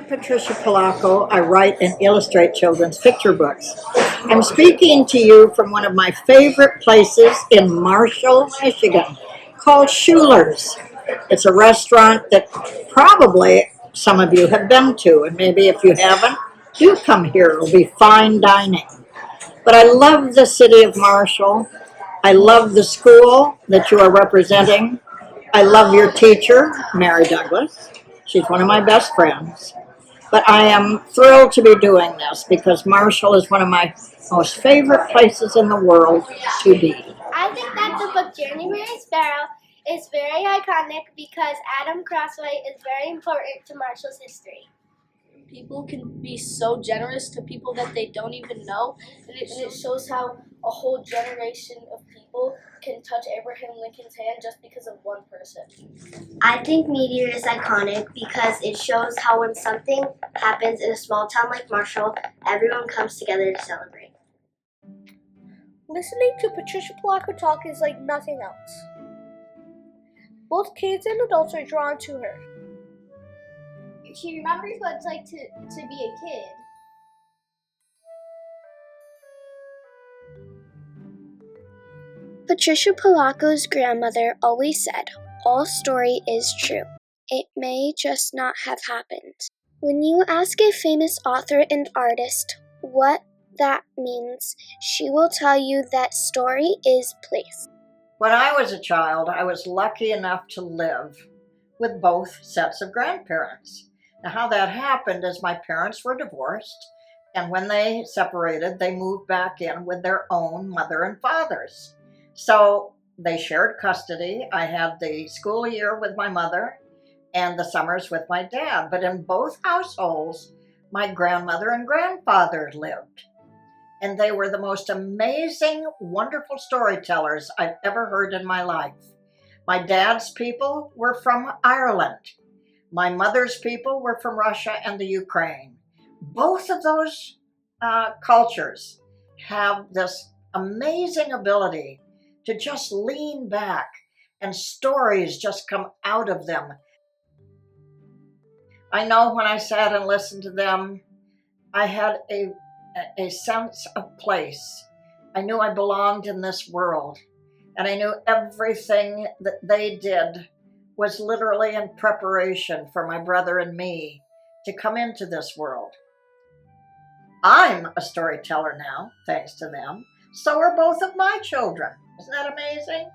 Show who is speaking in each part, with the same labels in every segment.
Speaker 1: Patricia Polacco. I write and illustrate children's picture books. I'm speaking to you from one of my favorite places in Marshall, Michigan, called Schuler's. It's a restaurant that probably some of you have been to, and maybe if you haven't, do come here. It'll be fine dining. But I love the city of Marshall. I love the school that you are representing. I love your teacher, Mary Douglas. She's one of my best friends. But I am thrilled to be doing this because Marshall is one of my most favorite places in the world to be.
Speaker 2: I think that the book Journey Mary Sparrow is very iconic because Adam Crossway is very important to Marshall's history.
Speaker 3: People can be so generous to people that they don't even know, and it shows how a whole generation of people can touch Abraham Lincoln's hand just because of one person.
Speaker 4: I think Meteor is iconic because it shows how when something happens in a small town like Marshall, everyone comes together to celebrate.
Speaker 5: Listening to Patricia Polacco talk is like nothing else. Both kids and adults are drawn to her.
Speaker 2: She remembers what it's like to be a kid.
Speaker 6: Patricia Polacco's grandmother always said, "All story is true. It may just not have happened." When you ask a famous author and artist what that means, she will tell you that story is place.
Speaker 1: When I was a child, I was lucky enough to live with both sets of grandparents. Now, how that happened is my parents were divorced, and when they separated, they moved back in with their own mother and fathers. So they shared custody. I had the school year with my mother and the summers with my dad. But in both households, my grandmother and grandfather lived. And they were the most amazing, wonderful storytellers I've ever heard in my life. My dad's people were from Ireland. My mother's people were from Russia and the Ukraine. Both of those cultures have this amazing ability to just lean back and stories just come out of them. I know when I sat and listened to them, I had a sense of place. I knew I belonged in this world, and I knew everything that they did was literally in preparation for my brother and me to come into this world. I'm a storyteller now, thanks to them. So are both of my children. Isn't that amazing?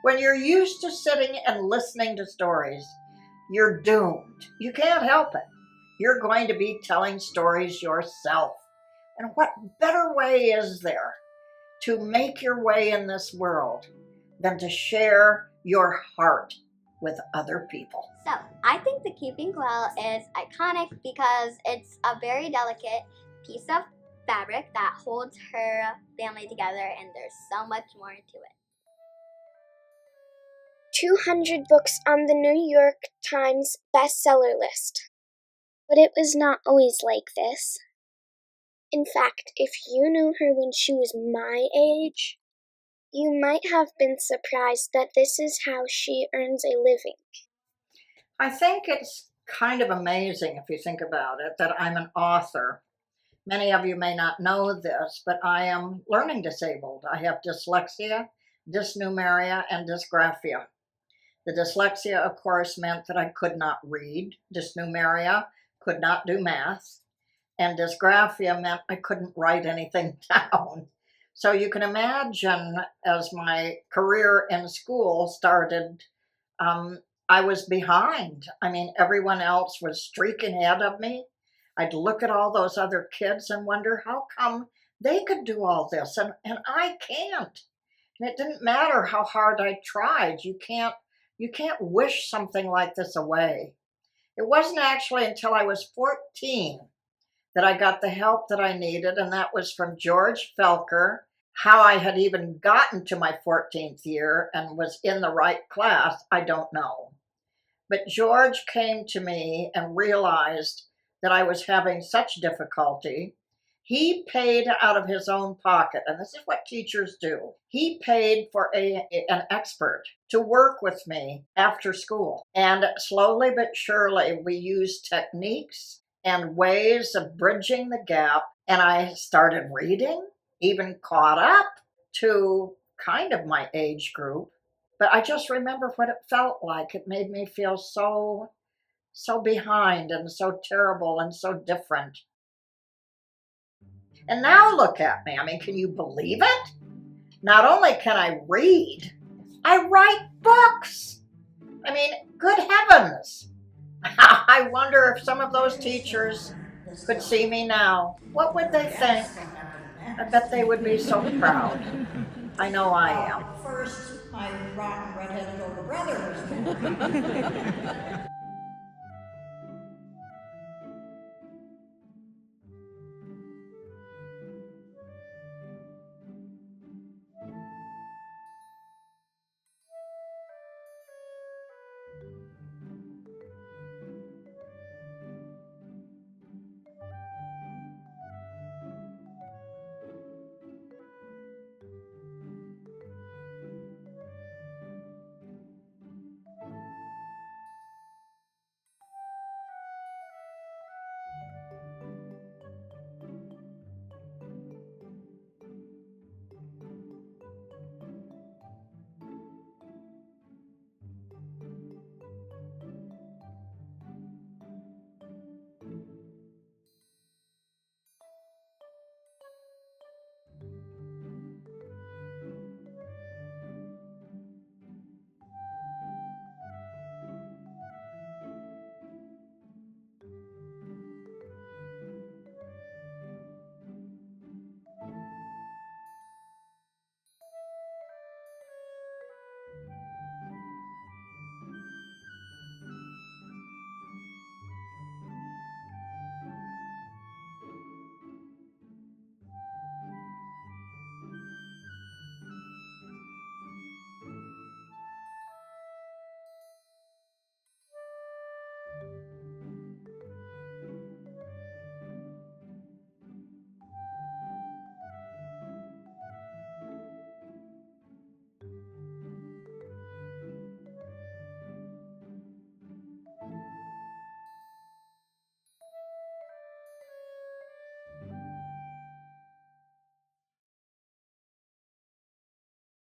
Speaker 1: When you're used to sitting and listening to stories, you're doomed. You can't help it. You're going to be telling stories yourself. And what better way is there to make your way in this world than to share your heart with other people?
Speaker 7: So, I think the Keeping Quill is iconic because it's a very delicate piece of fabric that holds her family together, and there's so much more to it.
Speaker 6: 200 books on the New York Times bestseller list. But it was not always like this. In fact, if you knew her when she was my age, you might have been surprised that this is how she earns a living.
Speaker 1: I think it's kind of amazing, if you think about it, that I'm an author. Many of you may not know this, but I am learning disabled. I have dyslexia, dysnumeria, and dysgraphia. The dyslexia, of course, meant that I could not read. Dysnumeria, could not do math. And dysgraphia meant I couldn't write anything down. So you can imagine, as my career in school started, I was behind. I mean, everyone else was streaking ahead of me. I'd look at all those other kids and wonder how come they could do all this and I can't. And it didn't matter how hard I tried. You can't wish something like this away. It wasn't actually until I was 14 that I got the help that I needed, and that was from George Felker. How I had even gotten to my 14th year and was in the right class, I don't know. But George came to me and realized that I was having such difficulty. He paid out of his own pocket, and this is what teachers do. He paid for an expert to work with me after school. And slowly but surely, we used techniques and ways of bridging the gap. And I started reading, even caught up to kind of my age group. But I just remember what it felt like. It made me feel so behind and so terrible and so different. And now look at me. I mean, can you believe it? Not only can I read, I write books. I mean, good heavens. I wonder if some of those teachers could see me now. What would they think? I bet they would be so proud. I know I am.
Speaker 8: First, my rotten redheaded older brother was born.